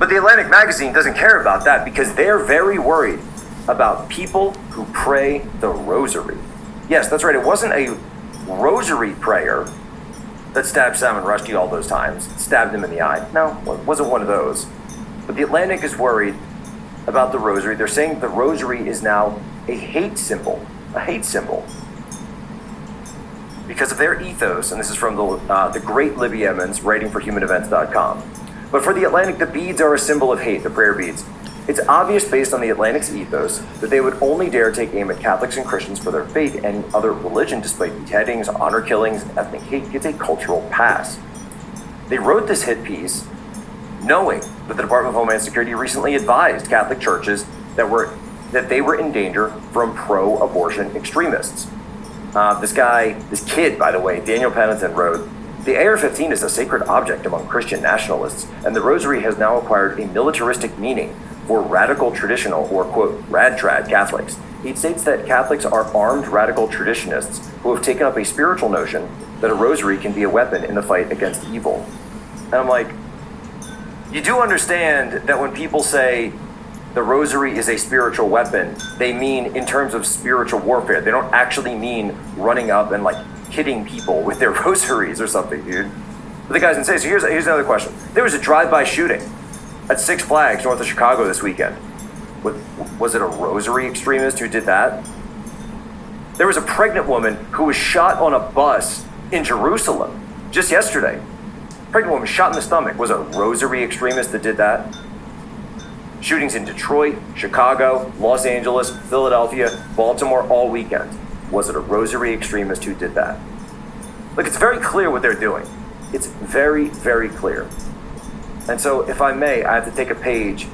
But the Atlantic magazine doesn't care about that because they're very worried about people who pray the Rosary. Yes, that's right. It wasn't a Rosary prayer that stabbed Salman Rushdie all those times, stabbed him in the eye. No, it wasn't one of those. But the Atlantic is worried about the Rosary. They're saying the Rosary is now a hate symbol. A hate symbol. Because of their ethos, and this is from the great Libby Emmons, writing for humanevents.com. But for the Atlantic, the beads are a symbol of hate, the prayer beads. It's obvious based on the Atlantic's ethos that they would only dare take aim at Catholics and Christians for their faith. Any other religion, despite beheadings, honor killings, and ethnic hate, gets a cultural pass. They wrote this hit piece knowing that the Department of Homeland Security recently advised Catholic churches that they were in danger from pro-abortion extremists. This kid, by the way, Daniel Pennington, wrote, "The AR-15 is a sacred object among Christian nationalists, and the Rosary has now acquired a militaristic meaning for radical traditional, or quote, rad-trad Catholics." He states that Catholics are armed radical traditionists who have taken up a spiritual notion that a rosary can be a weapon in the fight against evil. And I'm like, you do understand that when people say the rosary is a spiritual weapon, they mean in terms of spiritual warfare. They don't actually mean running up and like hitting people with their rosaries or something, dude. But the guy's insane. So here's another question. There was a drive-by shooting at Six Flags north of Chicago this weekend. Was it a rosary extremist who did that? There was a pregnant woman who was shot on a bus in Jerusalem just yesterday. Pregnant woman shot in the stomach. Was it a rosary extremist that did that? Shootings in Detroit, Chicago, Los Angeles, Philadelphia, Baltimore all weekend. Was it a rosary extremist who did that? Look, it's very clear what they're doing. It's very, very clear. And so, if I may, I have to take a page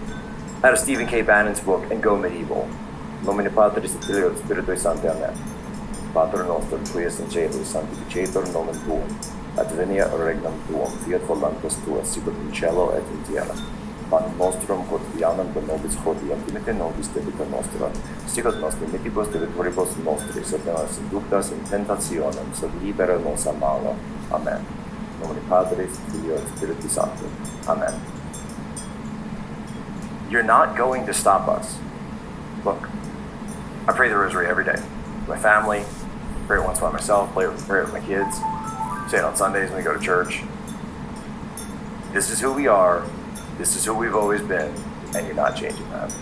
out of Stephen K. Bannon's book and go medieval. Nomine Patris et Filii et Spiritui Sancti. Amen. Pater noster, qui es in caelo, sanctificetur nomen tuum. Advenia regnum tuum, fiat voluntas tua, sicut in cielo et in terra. Panem nostrum quotidianum da nobis hodie, dimitte nobis debita nostra, sicut nos dimittabus debitoribus nostris, et nos inductas in tentationem, sed libera nos a malo. Amen. Nomine Patris, Filii et Spiritus Sancti. Amen. You're not going to stop us. Look, I pray the rosary every day. My family, pray it once by myself, pray it with my kids, say it on Sundays when we go to church. This is who we are. This is who we've always been, and you're not changing that.